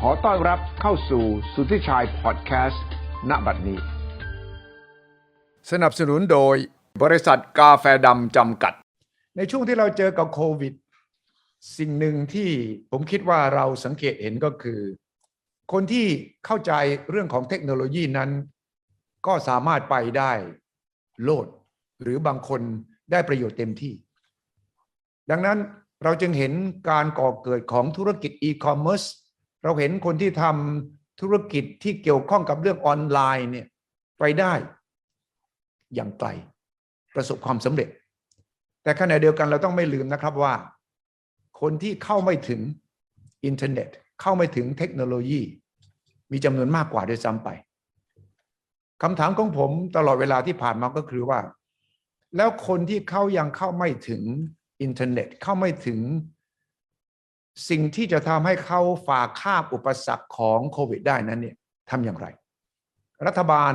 ขอต้อนรับเข้าสู่สุทธิชัย Podcast ณ บัดนี้สนับสนุนโดยบริษัทกาแฟดำจำกัดในช่วงที่เราเจอกับโควิดสิ่งหนึ่งที่ผมคิดว่าเราสังเกตเห็นก็คือคนที่เข้าใจเรื่องของเทคโนโลยีนั้นก็สามารถไปได้โลดหรือบางคนได้ประโยชน์เต็มที่ดังนั้นเราจึงเห็นการก่อเกิดของธุรกิจอีคอมเมิร์ซเราเห็นคนที่ทำธุรกิจที่เกี่ยวข้องกับเรื่องออนไลน์เนี่ยไปได้อย่างไกลประสบความสำเร็จแต่ขณะเดียวกันเราต้องไม่ลืมนะครับว่าคนที่เข้าไม่ถึงอินเทอร์เน็ตเข้าไม่ถึงเทคโนโลยีมีจำนวนมากกว่าด้วยซ้ำไปคำถามของผมตลอดเวลาที่ผ่านมาก็คือว่าแล้วคนที่ยังเข้าไม่ถึงอินเทอร์เน็ตเข้าไม่ถึงสิ่งที่จะทำให้เขาฝ่าข้ามอุปสรรคของโควิดได้นั้นเนี่ยทำอย่างไรรัฐบาล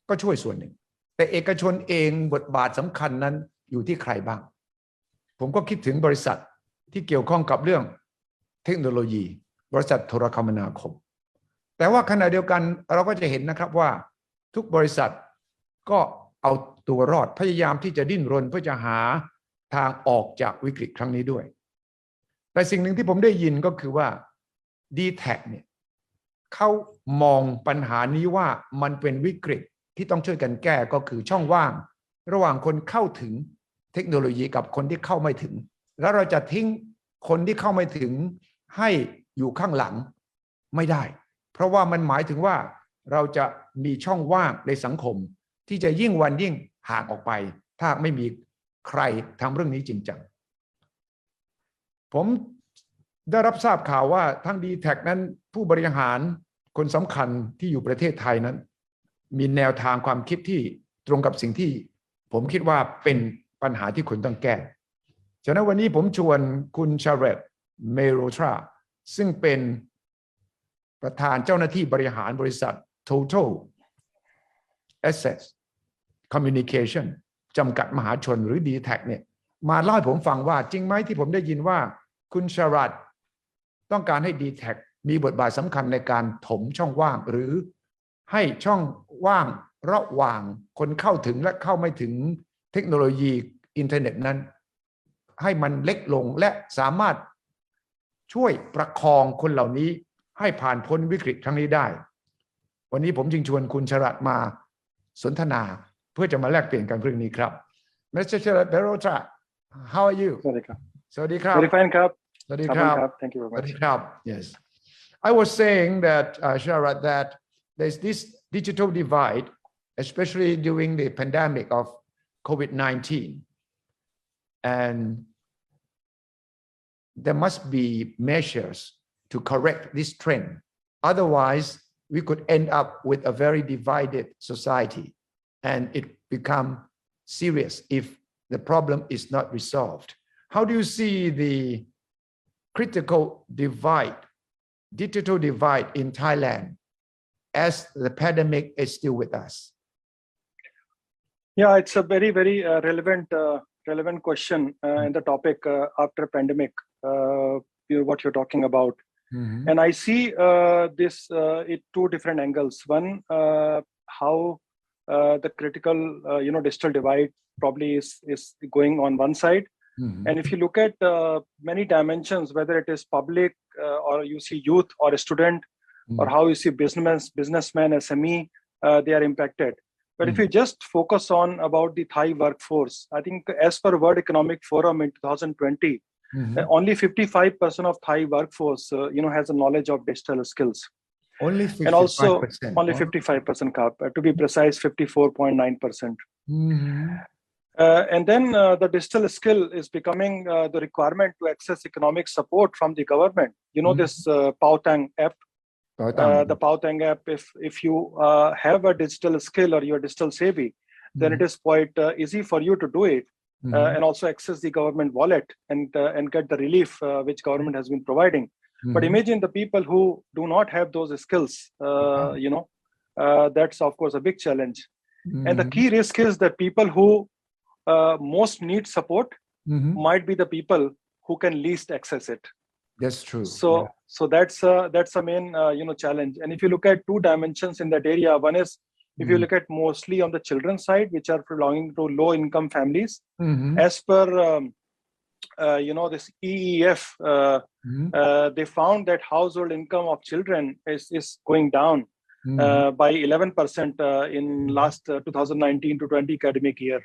ก็ช่วยส่วนหนึ่งแต่เอกชนเองบทบาทสำคัญนั้นอยู่ที่ใครบ้างผมก็คิดถึงบริษัทที่เกี่ยวข้องกับเรื่องเทคโนโลยีบริษัทโทรคมนาคมแต่ว่าขณะเดียวกันเราก็จะเห็นนะครับว่าทุกบริษัทก็เอาตัวรอดพยายามที่จะดิ้นรนเพื่อจะหาทางออกจากวิกฤตครั้งนี้ด้วยแต่สิ่งหนึ่งที่ผมได้ยินก็คือว่า D-Tech เนี่ยเขามองปัญหานี้ว่ามันเป็นวิกฤตที่ต้องช่วยกันแก้ก็คือช่องว่างระหว่างคนเข้าถึงเทคโนโลยีกับคนที่เข้าไม่ถึงแล้วเราจะทิ้งคนที่เข้าไม่ถึงให้อยู่ข้างหลังไม่ได้เพราะว่ามันหมายถึงว่าเราจะมีช่องว่างในสังคมที่จะยิ่งวันยิ่งห่างออกไปถ้าไม่มีใครทำเรื่องนี้จริงจังผมได้รับทราบข่าวว่าทั้ง D-Tech นั้นผู้บริหารคนสำคัญที่อยู่ประเทศไทยนั้นมีแนวทางความคิดที่ตรงกับสิ่งที่ผมคิดว่าเป็นปัญหาที่คุณต้องแก้ฉะนั้นวันนี้ผมชวนคุณชาเรตเมโรทราซึ่งเป็นประธานเจ้าหน้าที่บริหารบริษัท Total Assets Communication จำกัดมหาชนหรือ D-Tech เนี่ยมาเล่าให้ผมฟังว่าจริงไหมที่ผมได้ยินว่าคุณชารัตต้องการให้ D-Tech มีบทบาทสำคัญในการถมช่องว่างหรือให้ช่องว่างระหว่างคนเข้าถึงและเข้าไม่ถึงเทคโนโลยีอินเทอร์เน็ตนั้นให้มันเล็กลงและสามารถช่วยประคองคนเหล่านี้ให้ผ่านพ้นวิกฤตครั้งนี้ได้วันนี้ผมจึงชวนคุณชรัตมาสนทนาเพื่อจะมาแลกเปลี่ยนกันเรื่องนี้ครับ Mr. Sharat Berotra how are you สวัสดีครับ สวัสดีครับ Very fine ครับ สวัสดีครับ Thank you very สวัส much ดีครับ Yes I was saying that Sharat that there's this digital divide especially during the pandemic of COVID-19 and there must be measures to correct this trend otherwise we could end up with a very divided society and it become serious if the problem is not resolved. How do you see the critical divide, digital divide in Thailand as the pandemic is still with us? Yeah, it's a very, very relevant question in the topic after pandemic, what you're talking about. Mm-hmm. And I see this in two different angles. One, how the critical, digital divide probably is going on one side. Mm-hmm. And if you look at many dimensions, whether it is public or you see youth or a student, Mm-hmm. or how you see businessmen, SME, they are impacted. But if you just focus on about the Thai workforce, I think as per World Economic Forum in 2020, Mm-hmm. only 55% of Thai workforce, has a knowledge of digital skills. Only 55%. And also only 55%, to be precise, 54.9%. Mm-hmm. And then the digital skill is becoming the requirement to access economic support from the government. This Pautang app. The Pautang app, if you have a digital skill or you're digital savvy, then it is quite easy for you to do it and also access the government wallet and get the relief which government has been providing. But imagine the people who do not have those skills, that's of course a big challenge. And the key risk is that people who most need support might be the people who can least access it. That's true. So that's a main challenge. And if you look at two dimensions in that area, one is if you look at mostly on the children's side, which are belonging to low income families, as per this EEF, they found that household income of children is going down by 11% in last 2019 to 20 academic year.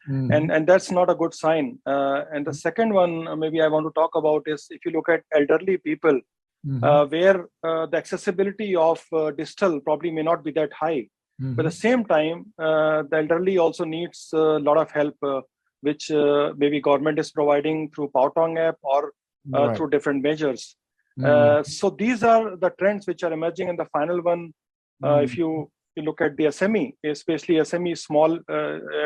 And that's not a good sign. And the second one maybe I want to talk about is if you look at elderly people, where the accessibility of digital probably may not be that high. But at the same time, the elderly also needs a lot of help, which maybe government is providing through Pautong app or through different measures. So these are the trends which are emerging. And the final one, if you look at the SME, especially SME, small,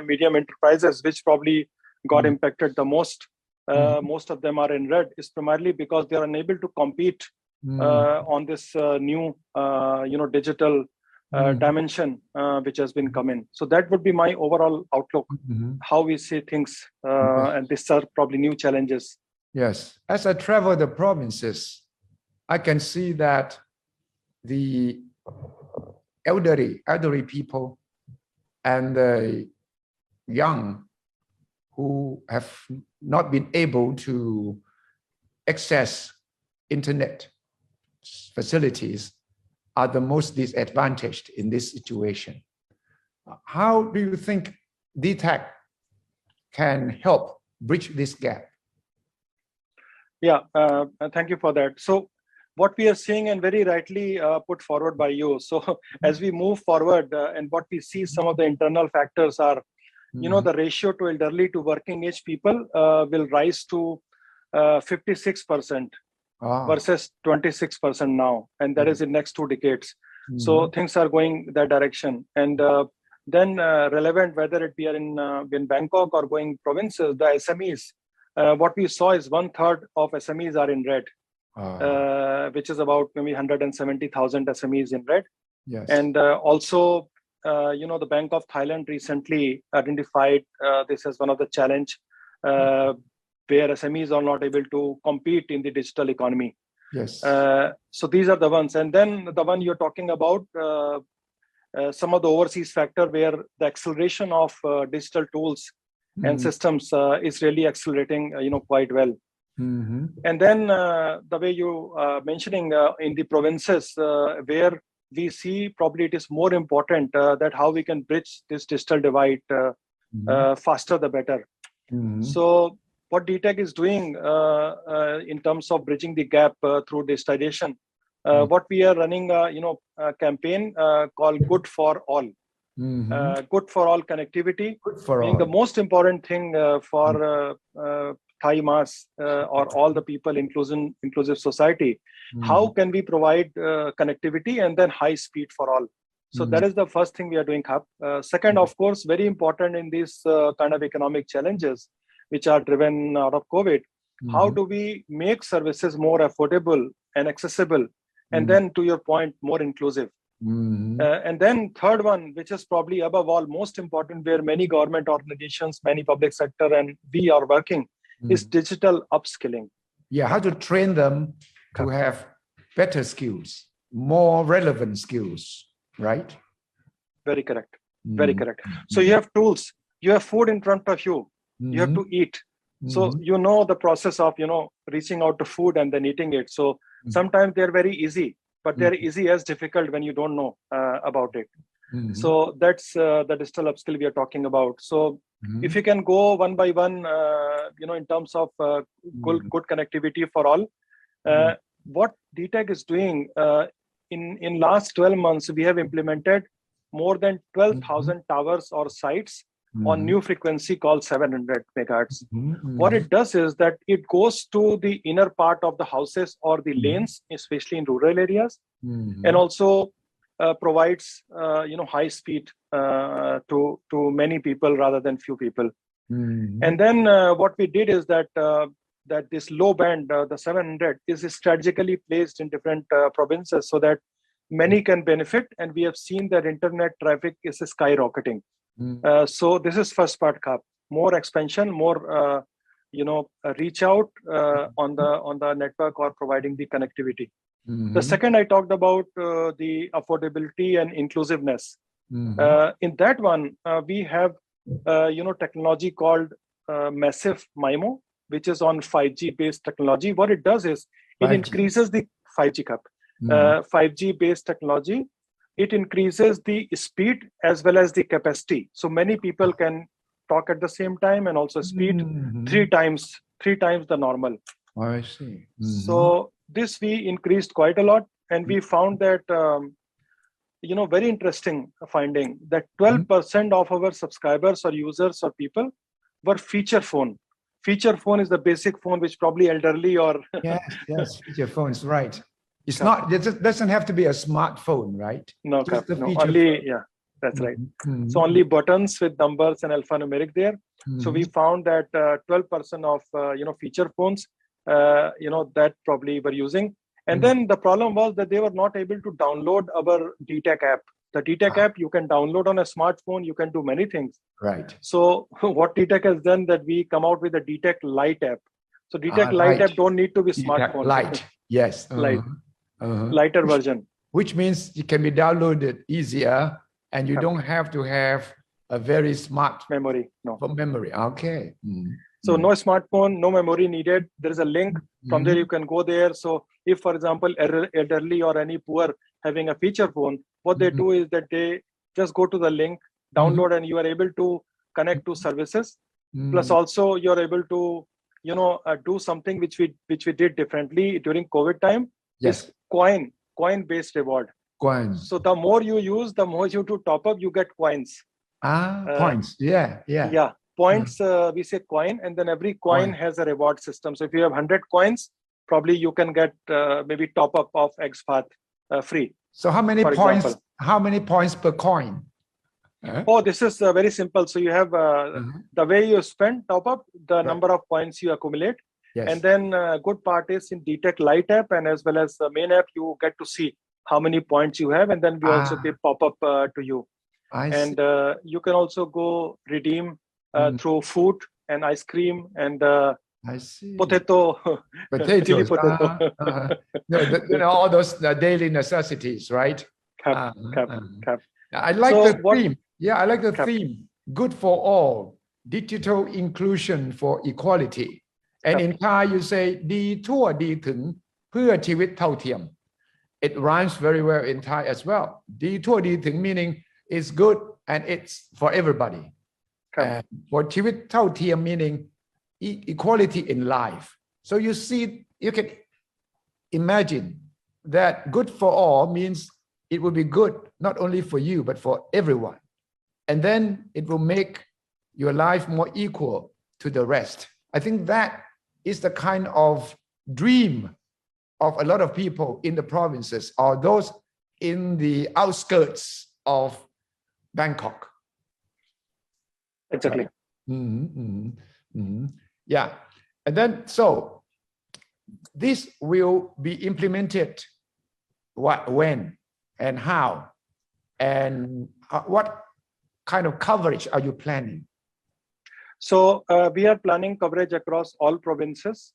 medium enterprises, which probably got impacted the most. Most of them are in red, is primarily because they are unable to compete on this new, digital dimension which has been coming. So that would be my overall outlook, how we see things, and these are probably new challenges. Yes, as I travel the provinces, I can see that the elderly people and the young who have not been able to access internet facilities are the most disadvantaged in this situation. How do you think DTAC can help bridge this gap? Yeah, thank you for that. So what we are seeing, and very rightly put forward by you. So as we move forward and what we see, some of the internal factors are, the ratio to elderly to working age people will rise to 56% versus 26% now. And that is in next 2 decades. So things are going that direction. And then relevant, whether it be in Bangkok or going provinces, the SMEs, what we saw is 1/3 of SMEs are in red. Which is about maybe 170,000 SMEs in red. Yes. And also, the Bank of Thailand recently identified this as one of the challenge where SMEs are not able to compete in the digital economy. Yes. So these are the ones. And then the one you're talking about, some of the overseas factor where the acceleration of digital tools and systems is really accelerating, quite well. And then the way you mentioning in the provinces where we see probably it is more important that how we can bridge this digital divide faster the better. So what DTAC is doing in terms of bridging the gap through digitization, what we are running a campaign called Good for All. Good for all connectivity, being the most important thing for Thai mass or all the people inclusive society. How can we provide connectivity and then high speed for all? So that is the first thing we are doing. Second, of course, very important in these kind of economic challenges which are driven out of COVID. How do we make services more affordable and accessible? And then to your point, more inclusive. And then third one, which is probably above all most important, where many government organizations, many public sector and we are working, is digital upskilling. Yeah, how to train them to have better skills, more relevant skills, right? Very correct. Very correct. So you have tools, you have food in front of you, you have to eat. So the process of reaching out to food and then eating it. So sometimes they're very easy, but they're easy as difficult when you don't know about it. So that's the digital upskill we are talking about. So if you can go one by one, in terms of good connectivity for all, what DTAC is doing in last 12 months, we have implemented more than 12,000 towers or sites on new frequency called 700 megahertz. What it does is that it goes to the inner part of the houses or the lanes, especially in rural areas, and also provides high speed to many people rather than few people. And then what we did is that this low band, the 700, is strategically placed in different provinces so that many can benefit. And we have seen that internet traffic is skyrocketing. So this is first part, more expansion, more reach out on the network or providing the connectivity. Mm-hmm. The second, I talked about the affordability and inclusiveness. Mm-hmm. In that one, we have technology called massive MIMO, which is on 5G based technology. What it does is it 5G. increases the 5G cup. Mm-hmm. 5G based technology, it increases the speed as well as the capacity. So many people can talk at the same time, and also speed Mm-hmm. three times the normal. I see. Mm-hmm. So this we increased quite a lot, and we found that very interesting finding that 12% of our subscribers or users or people were feature phone. Feature phone is the basic phone which probably elderly or yes, feature phones, right? It's not. It doesn't have to be a smartphone, right? No, Just the no, feature only phone. yeah, that's right. Mm-hmm. So only buttons with numbers and alphanumeric there. Mm-hmm. So we found that 12% of feature phones that probably were using. And then the problem was that they were not able to download our DTech app. The DTech app you can download on a smartphone. You can do many things. Right. So what DTech has done that we come out with a DTech Lite app. So DTech Lite right. app don't need to be DTech smartphone. Lite, yes. Lite. Lighter version. Which means it can be downloaded easier, and you don't have to have a very smart memory. No. For memory. Okay. Mm-hmm. So no smartphone, no memory needed. There is a link. From there you can go there. So if, for example, elderly or any poor having a feature phone, what they do is that they just go to the link, download, and you are able to connect to services. Plus also you're able to do something which we did differently during COVID time. Yes. Is coin based reward. Coins. So the more you use, the more you do top up, you get coins. Points. Yeah. Points, we say coin, and then every coin has a reward system. So if you have 100 coins, probably you can get maybe top up of XPath free. So how many points? Example. How many points per coin? Oh, this is very simple. So you have the way you spend top up, the number of points you accumulate. Yes. And then good part is in DTech Lite app and as well as the main app, you get to see how many points you have, and then we also give pop up to you. You can also go redeem through food and ice cream and potatoes. Chili potato. All those daily necessities, right? Cap. I like the theme. Yeah, I like the theme. Good for all. Digital inclusion for equality. And in Thai, you say ดีทั่วดีถึงเพื่อชีวิตเท่าเทียม. It rhymes very well in Thai as well. ดีทั่วดีถึง meaning it's good and it's for everybody. And for ชีวิตเท่าเทียม meaning equality in life. So you see, you can imagine that good for all means it will be good not only for you but for everyone. And then it will make your life more equal to the rest. I think that is the kind of dream of a lot of people in the provinces or those in the outskirts of Bangkok. Exactly. Yeah. And then, so this will be implemented when and how, and what kind of coverage are you planning? So we are planning coverage across all provinces,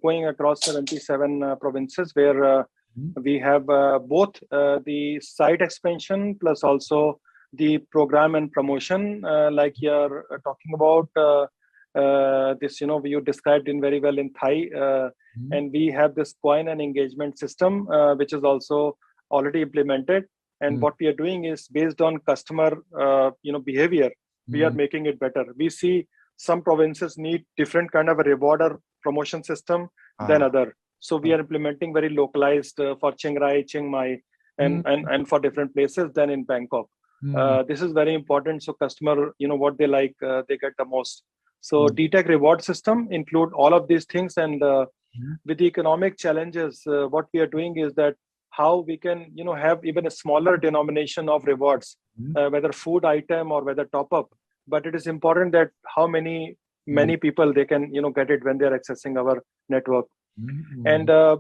going across 77 provinces where we have both the site expansion plus also the program and promotion, like you're talking about this, you described in very well in Thai, and we have this coin and engagement system, which is also already implemented. And what we are doing is based on customer, behavior, we are making it better. We see some provinces need different kind of a reward or promotion system than other. So we are implementing very localized for Chiang Rai, Chiang Mai, and for different places than in Bangkok. This is very important. So customer, what they like, they get the most. So DTech reward system include all of these things. And with the economic challenges, what we are doing is that how we can, have even a smaller denomination of rewards, whether food item or whether top up. But it is important that how many people they can, get it when they are accessing our network. And the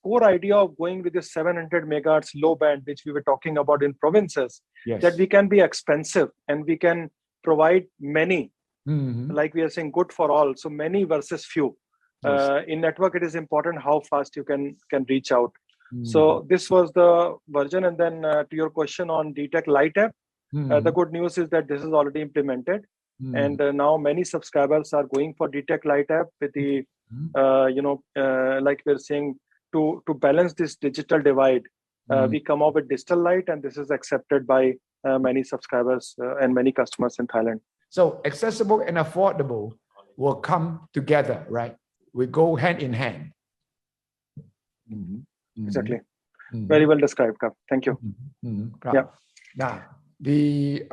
core idea of going with this 700 megahertz low band, which we were talking about in provinces, that we can be expensive and we can provide many like we are saying, good for all. So many versus few. Yes. In network, it is important how fast you can reach out. Mm. So this was the version. And then to your question on DTech Lite app, the good news is that this is already implemented. And now many subscribers are going for DTech Lite app with the, like we're saying, to balance this digital divide. We come up with Digital Lite, and this is accepted by many subscribers and many customers in Thailand. So accessible and affordable will come together, right? We go hand in hand. Exactly. Very well described, Kap. Thank you. Yeah. Now, the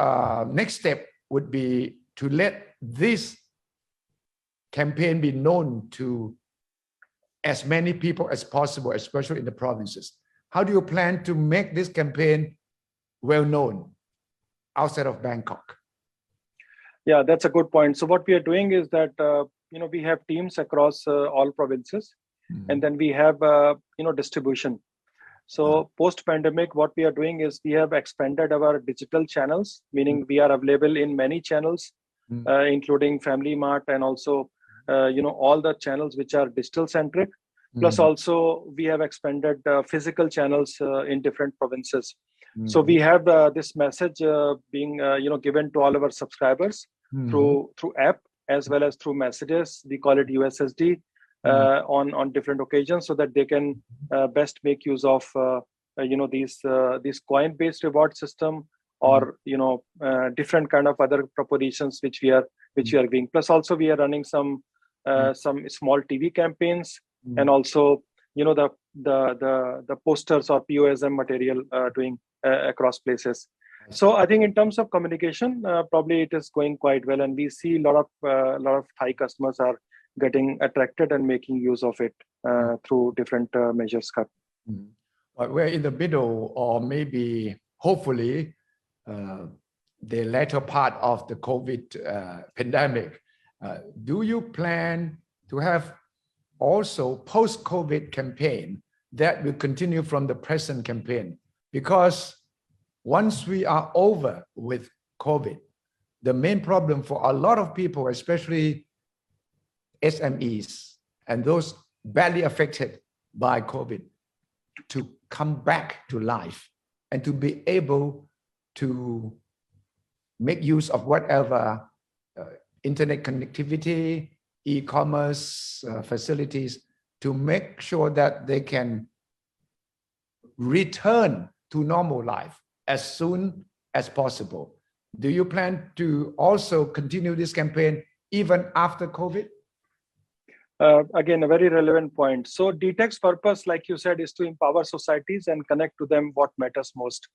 next step would be to let this campaign be known to as many people as possible, especially in the provinces. How do you plan to make this campaign well known outside of Bangkok? Yeah, that's a good point. So what we are doing is that we have teams across all provinces, and then we have distribution. So post-pandemic, what we are doing is we have expanded our digital channels, meaning we are available in many channels, including Family Mart and also all the channels which are digital centric. Plus also we have expanded physical channels in different provinces. So we have this message being given to all of our subscribers through app as well as through messages. We call it USSD on different occasions, so that they can best make use of these coin-based reward system or different kind of other propositions which we are giving. Plus also we are running some small TV campaigns and also the posters or POSM material doing across places. So I think in terms of communication, probably it is going quite well, and we see a lot of Thai customers are getting attracted and making use of it through different measures. But we're in the middle, or maybe hopefully the latter part of the COVID pandemic. Do you plan to have also post-COVID campaign that will continue from the present campaign? Because once we are over with COVID, the main problem for a lot of people, especially SMEs and those badly affected by COVID, to come back to life and to be able to make use of whatever internet connectivity, e-commerce facilities, to make sure that they can return to normal life as soon as possible. Do you plan to also continue this campaign even after COVID? Again, a very relevant point. So DTech's purpose, like you said, is to empower societies and connect to them what matters most.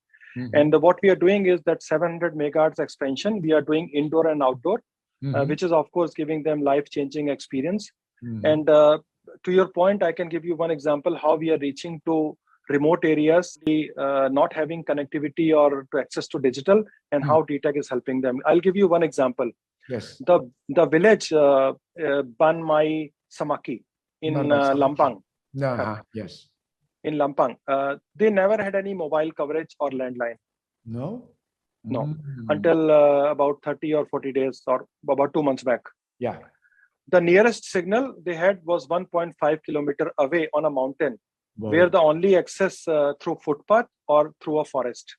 And what we are doing is that 700 megahertz expansion, we are doing indoor and outdoor, which is of course giving them life-changing experience. And to your point, I can give you one example how we are reaching to remote areas, not having connectivity or to access to digital, and how DTech is helping them. I'll give you one example. Yes. The village Ban Mai Samaki in Lampang. Yes. In Lampang, they never had any mobile coverage or landline. No. Until about 30 or 40 days or about 2 months back. Yeah. The nearest signal they had was 1.5 kilometer away on a mountain, where the only access through footpath or through a forest.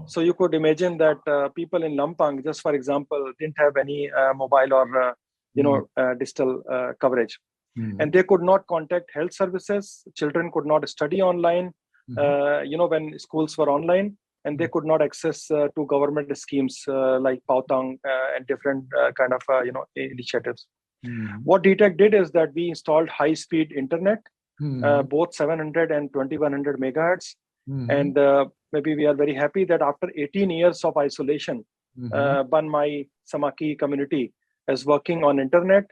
So you could imagine that people in Lampang, just for example, didn't have any mobile or digital coverage. And they could not contact health services. Children could not study online, when schools were online, and they could not access to government schemes like Pautang and different kind of initiatives. What DTech did is that we installed high-speed internet, both 700 and 2100 megahertz. And maybe we are very happy that after 18 years of isolation, Ban Mai Samaki community is working on internet.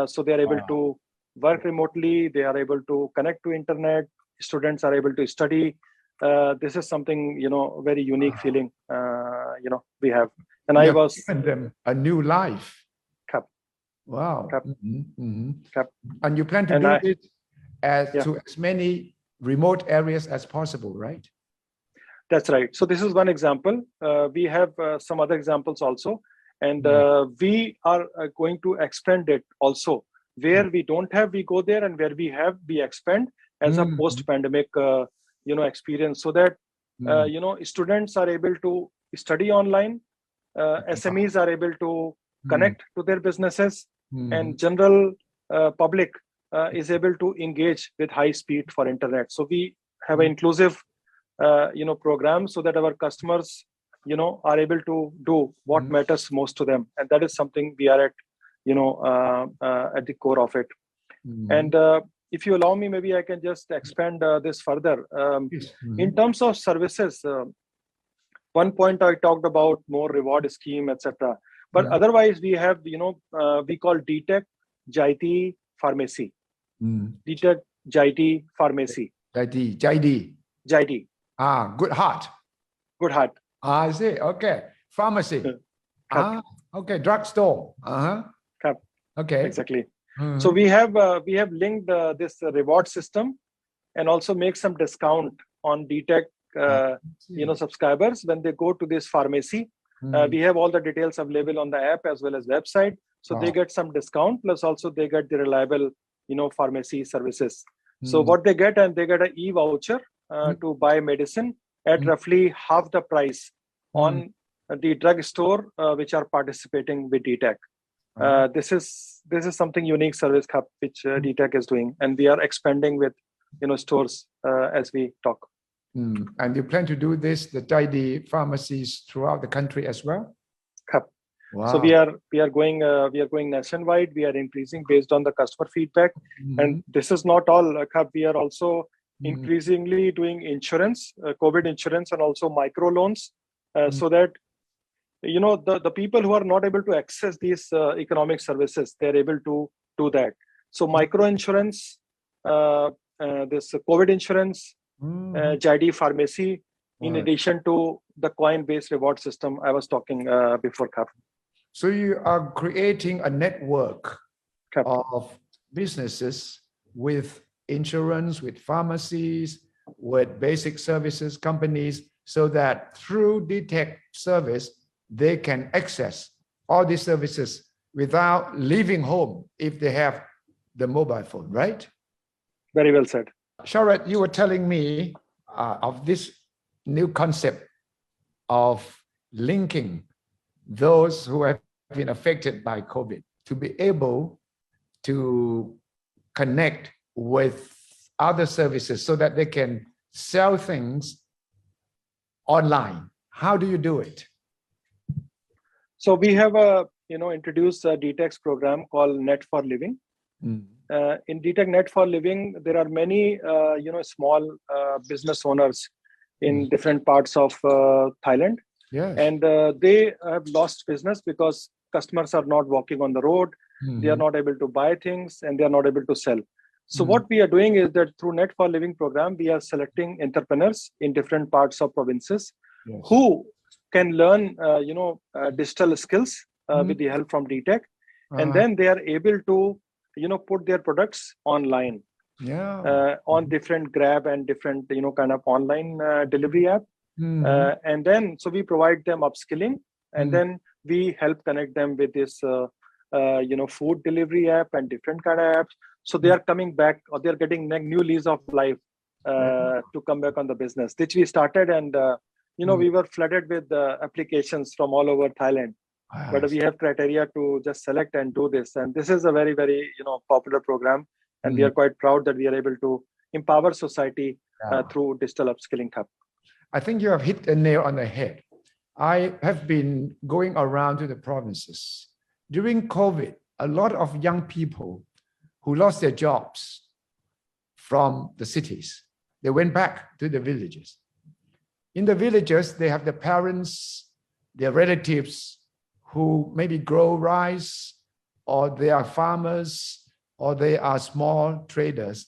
So they are able to work remotely. They are able to connect to internet. Students are able to study. This is something, very unique feeling, we have. And I was given them a new life. Cap. Wow. Cap. Cap. And you plan to do it to as many remote areas as possible, right? That's right. So this is one example. We have some other examples also. And we are going to expand it also. Where we don't have, we go there, and where we have, we expand as a post-pandemic, experience, so that students are able to study online, SMEs are able to connect to their businesses, and general public is able to engage with high speed for internet. So we have an inclusive, program, so that our customers, are able to do what matters most to them, and that is something we are at, at the core of it. And if you allow me, maybe I can just expand this further. In terms of services, one point I talked about more reward scheme, etc. But otherwise, we have, we call DTech Jaiti Pharmacy. DTech Jaiti Pharmacy. Jaiti. Good heart. Good heart. I see. Okay. Pharmacy. Okay. Drugstore. Okay. Exactly. So we have linked this reward system, and also make some discount on DTech, subscribers when they go to this pharmacy. We have all the details available on the app as well as website. So they get some discount, plus also they get the reliable, pharmacy services. So what they get, and they get an e-voucher to buy medicine at roughly half the price on the drugstore which are participating with DTech. This is something unique service which DTech is doing, and we are expanding with stores as we talk. And you plan to do this, the Jaiti pharmacies throughout the country as well? Wow. So we are going nationwide. We are increasing based on the customer feedback, and this is not all. We are also increasingly doing insurance, COVID insurance, and also micro loans, so that the people who are not able to access these economic services, they're able to do that. So micro insurance, this COVID insurance, Jaiti Pharmacy, in addition to the coin-based reward system I was talking before. So you are creating a network of businesses with insurance, with pharmacies, with basic services companies, so that through DTech service, they can access all these services without leaving home if they have the mobile phone, right? Very well said. Sharat, you were telling me of this new concept of linking those who have been affected by COVID to be able to connect with other services so that they can sell things online. How do you do it? So we have introduced a DTech program called Net for Living. In DTech Net for Living, there are many small business owners in different parts of Thailand. Yes. And they have lost business because customers are not walking on the road. They are not able to buy things, and they are not able to sell. So what we are doing is that through Net for Living program, we are selecting entrepreneurs in different parts of provinces who can learn digital skills with the help from DTech, and then they are able to put their products online on different Grab and different kind of online delivery app. And then so we provide them upskilling, and then we help connect them with this food delivery app and different kind of apps. So they are coming back, or they're getting new lease of life to come back on the business, which we started. And we were flooded with applications from all over Thailand. But we have criteria to just select and do this. And this is a very, very popular program. And we are quite proud that we are able to empower society through digital upskilling. I think you have hit a nail on the head. I have been going around to the provinces. During COVID, a lot of young people who lost their jobs from the cities, they went back to the villages. In the villages, they have their parents, their relatives who maybe grow rice, or they are farmers, or they are small traders.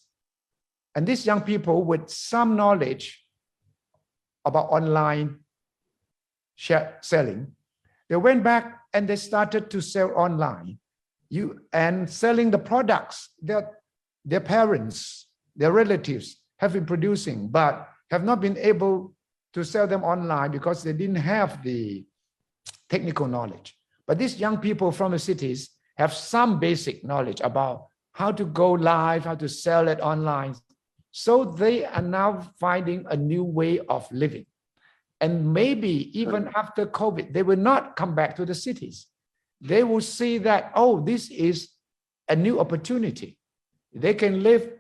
And these young people with some knowledge about online selling, they went back and they started to sell online. And selling the products that their parents, their relatives have been producing, but have not been able to sell them online because they didn't have the technical knowledge. But these young people from the cities have some basic knowledge about how to go live, how to sell it online. So they are now finding a new way of living. And maybe even after COVID, they will not come back to the cities. They will see that, oh, this is a new opportunity. They can live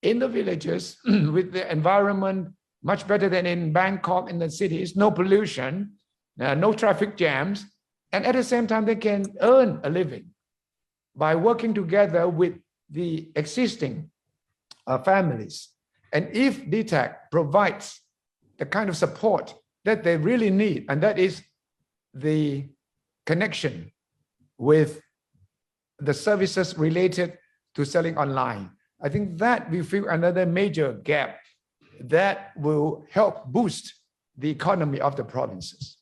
in the villages with the environment much better than in Bangkok, in the cities, no pollution, no traffic jams. And at the same time, they can earn a living by working together with the existing families. And if DTAC provides the kind of support that they really need, and that is the connection with the services related to selling online, I think that we feel another major gap that will help boost the economy of the provinces.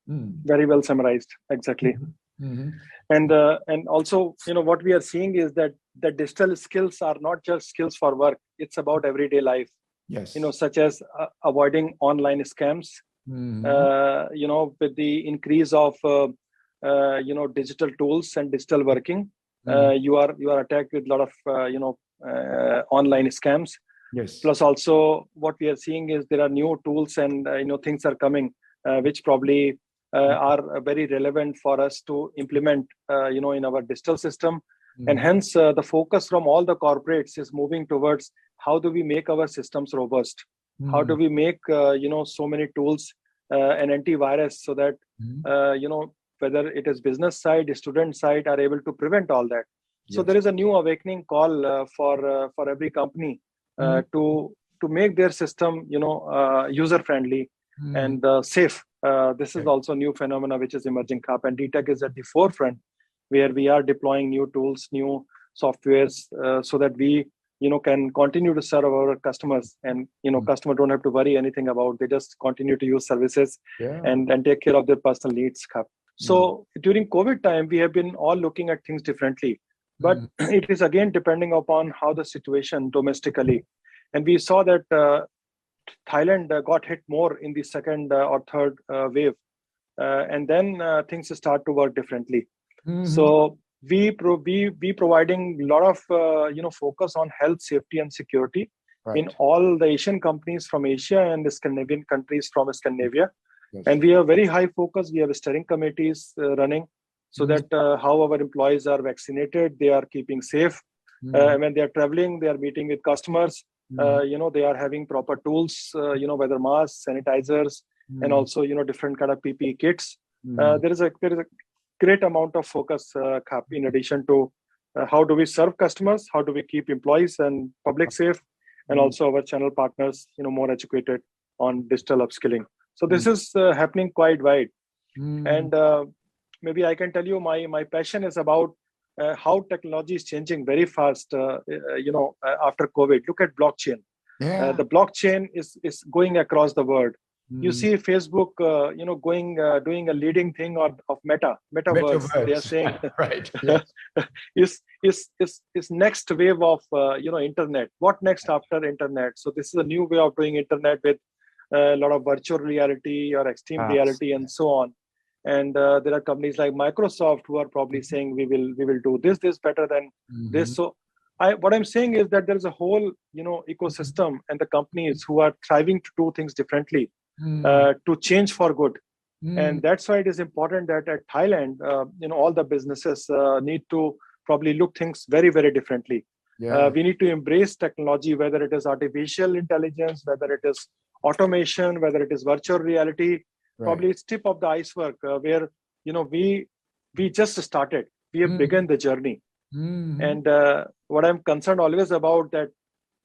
Very well summarized, exactly. Mm-hmm. And also, what we are seeing is that the digital skills are not just skills for work; it's about everyday life. Yes. Such as avoiding online scams. With the increase of digital tools and digital working, you are attacked with a lot of online scams. Yes. Plus, also what we are seeing is there are new tools and things are coming, which probably are very relevant for us to implement, in our digital system. And hence, the focus from all the corporates is moving towards how do we make our systems robust? How do we make, so many tools and antivirus so that, whether it is business side, student side, are able to prevent all that. Yes. So there is a new awakening call for every company to make their system, user friendly and safe. This is also a new phenomena which is emerging, Kap, and DTAC is at the forefront, where we are deploying new tools, new softwares, so that we, can continue to serve our customers, and customer don't have to worry anything about. They just continue to use services and take care of their personal needs, Kap. So during COVID time, we have been all looking at things differently, but it is again depending upon how the situation domestically, and we saw that Thailand got hit more in the second or third wave, and then things start to work differently. So we providing a lot of focus on health, safety, and security in all the Asian companies from Asia and the Scandinavian countries from Scandinavia. Yes. And we have very high focus. We have steering committees running so that how our employees are vaccinated, they are keeping safe. When they are traveling, they are meeting with customers. They are having proper tools, whether masks, sanitizers, and also, different kind of PPE kits. There is a great amount of focus, Kap, in addition to how do we serve customers, how do we keep employees and public safe, and also our channel partners, more educated on digital upskilling. So this is happening quite wide. And maybe I can tell you my passion is about how technology is changing very fast, after COVID. Look at blockchain. The blockchain is going across the world. You see Facebook, doing a leading thing of metaverse. They are saying, right? is next wave of internet. What next after internet? So this is a new way of doing internet with a lot of virtual reality or extreme reality and so on. And there are companies like Microsoft who are probably saying we will do this better than this. So what I'm saying is that there is a whole ecosystem and the companies who are striving to do things differently. To change for good. And that's why it is important that at Thailand, all the businesses need to probably look things very, very differently. We need to embrace technology, whether it is artificial intelligence, whether it is automation, whether it is virtual reality. Probably it's tip of the iceberg where, we just started. We have begun the journey. And what I'm concerned always about that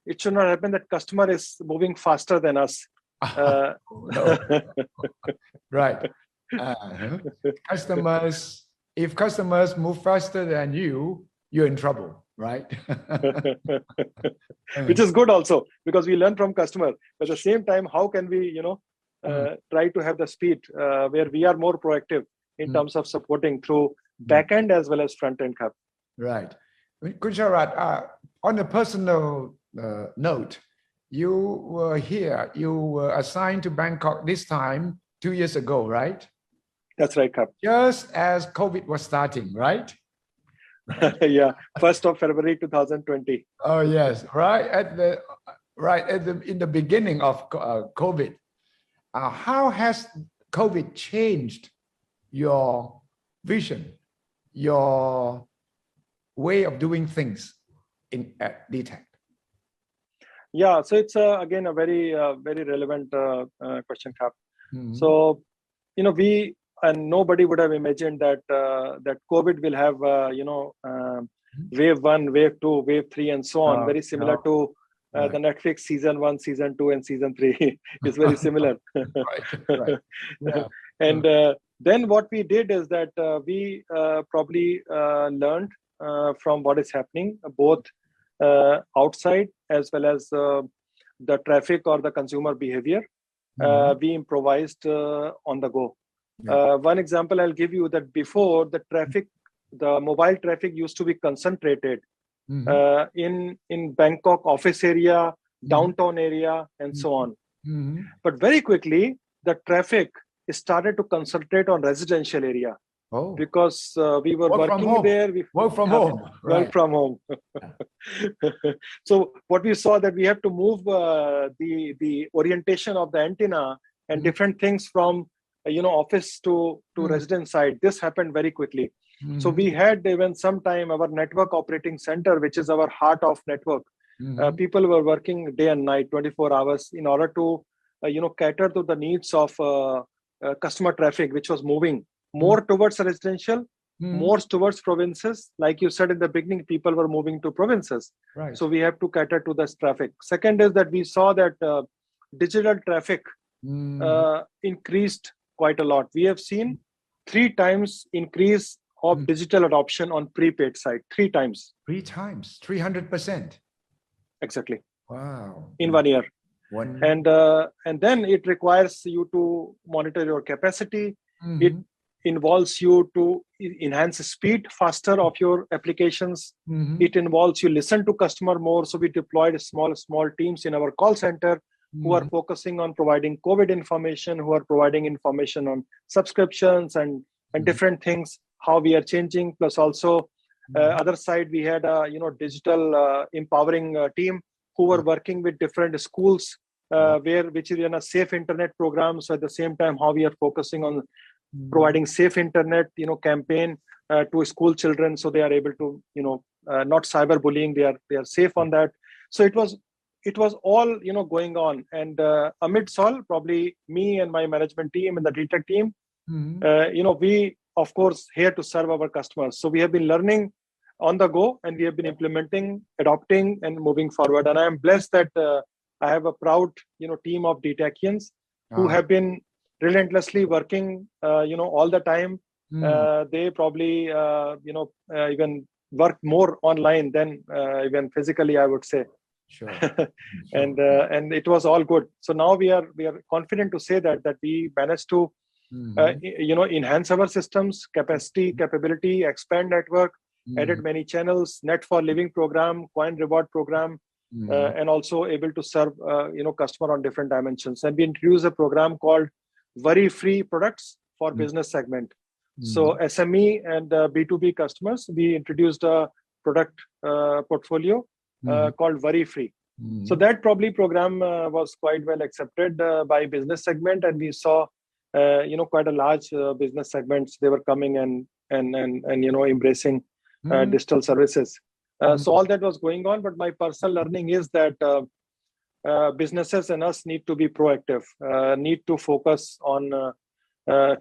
it should not happen that customer is moving faster than us. Right. If customers move faster than you're in trouble, right? Which is good also, because we learn from customer. But at the same time, how can we, try to have the speed where we are more proactive in terms of supporting through back end as well as front end, Kap. Right. Gujarat, on a personal note, you were here, you were assigned to Bangkok this time 2 years ago, right? That's right, Kap. Just as COVID was starting, right? Yeah, 1st of February 2020. Oh yes, in the beginning of COVID. How has COVID changed your vision, your way of doing things at DTAC? Yeah, so it's again a very very relevant question, Kap. Mm-hmm. So we and nobody would have imagined that that COVID will have wave 1, wave 2, wave 3, and so on. Very similar to Right. the Netflix season 1, season 2, and season 3 is very similar. Right. Yeah. And then what we did is that we probably learned from what is happening, both outside as well as the traffic or the consumer behavior. We improvised on the go. Yeah. One example I'll give you that before the mobile traffic used to be concentrated in Bangkok office area, downtown area, and so on. But very quickly, the traffic started to concentrate on residential area. Oh. Because we were working there. Work from home. Work from home. So what we saw that we have to move the orientation of the antenna and different things from office to residence side. This happened very quickly. So we had even sometime our network operating center, which is our heart of network. People were working day and night, 24 hours, in order to cater to the needs of customer traffic, which was moving more towards residential, more towards provinces. Like you said in the beginning, people were moving to provinces. Right. So we have to cater to this traffic. Second is that we saw that digital traffic increased quite a lot. We have seen 3 times increase of digital adoption on prepaid side. 3 times. 3 times, 300%. Exactly. Wow. In 1 year. And then it requires you to monitor your capacity. It involves you to enhance the speed faster of your applications. It involves you listen to customer more. So we deployed small teams in our call center who are focusing on providing COVID information, who are providing information on subscriptions and different things, how we are changing. Plus also other side, we had a digital empowering team who were working with different schools which is in a safe internet program. So at the same time, how we are focusing on providing safe internet, campaign to school children, so they are able to, not cyberbullying. They are safe on that. So it was all, going on. And amidst all, probably me and my management team and the DTAC team, we of course here to serve our customers. So we have been learning on the go, and we have been implementing, adopting, and moving forward. And I am blessed that I have a proud, team of DTACians who have been relentlessly working, all the time. They probably, even work more online than even physically, I would say. Sure. And it was all good. So now we are confident to say that we managed to, enhance our systems, capacity, capability, expand network, added many channels, Net for Living program, coin reward program, and also able to serve, customer on different dimensions. And we introduced a program called Worry-Free Products for Business Segment. So SME and B2B customers, we introduced a product portfolio called Worry-Free. So that probably program was quite well accepted by business segment, and we saw, quite a large business segments. They were coming and embracing digital services. So all that was going on. But my personal learning is that businesses and us need to be proactive, need to focus on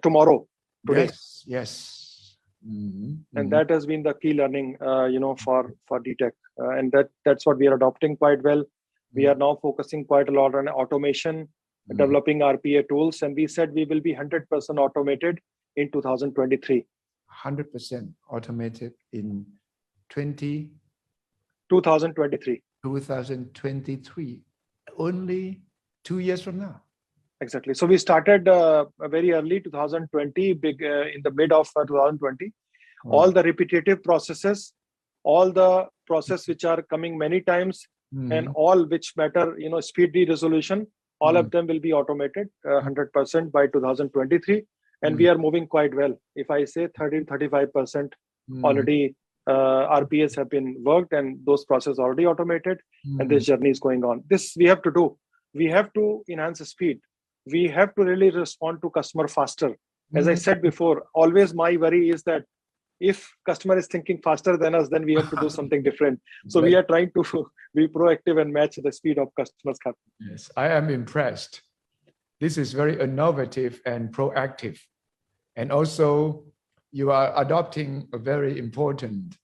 tomorrow, today. Yes. And that has been the key learning, for DTAC. And that's what we are adopting quite well. We are now focusing quite a lot on automation, developing RPA tools, and we said we will be 100% automated in 2023. 100% automated in 2023. 2023, only 2 years from now. Exactly. So we started very early 2020, in the mid of 2020. All the repetitive processes, all the process which are coming many times, and all which matter, speedy resolution, all of them will be automated 100% by 2023. and we are moving quite well. If I say 30-35% already RPAs have been worked and those processes already automated, and this journey is going on. This we have to do. We have to enhance the speed. We have to really respond to customer faster. As I said before, always my worry is that if customer is thinking faster than us, then we have to do something different. So we are trying to be proactive and match the speed of customers. Yes, I am impressed. This is very innovative and proactive. And also, you are adopting a very important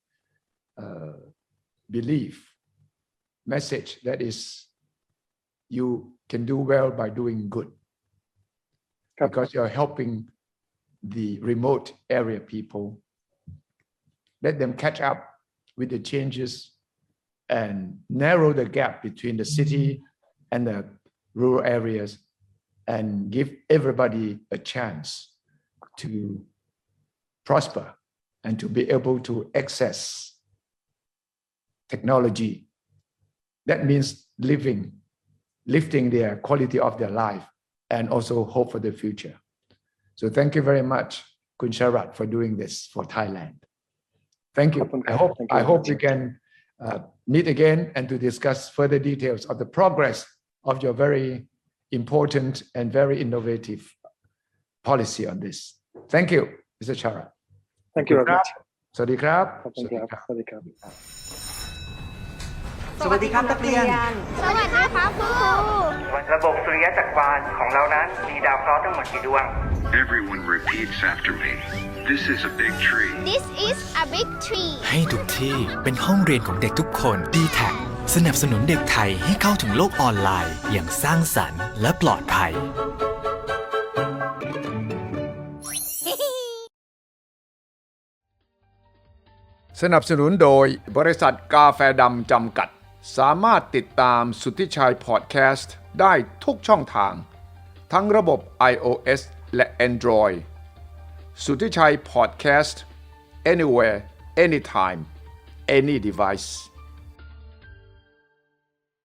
message that is, you can do well by doing good. Because you're helping the remote area people. Let them catch up with the changes and narrow the gap between the city and the rural areas and give everybody a chance to prosper and to be able to access technology. That means lifting their quality of their life and also hope for the future. So thank you very much, Kun Sharat, for doing this for Thailand. Thank you. I hope we can meet again and to discuss further details of the progress of your very important and very innovative policy on this. Thank you, Mr. Sharat. Thank you very much. สวัสดีครับ สวัสดีครับ สวัสดีครับนักเรียน สวัสดีครับครู ระบบสุริยะจักรวาลของเรานั้นมีดาวเคราะห์ทั้งหมดกี่ดวง Everyone repeats after me. This is a big tree. This is a big tree ให้ทุกที่เป็นห้องเรียนของเด็กทุกคน D-Tech สนับสนุนเด็กไทยให้เข้าถึงโลกออนไลน์อย่างสร้างสรรค์และปลอดภัยสนับสนุนโดยบริษัทกาแฟดำจำกัดสามารถติดตามสุทธิชัยพอดแคสต์ได้ทุกช่องทางทั้งระบบ iOS และ Android สุทธิชัยพอดแคสต์ anywhere anytime any device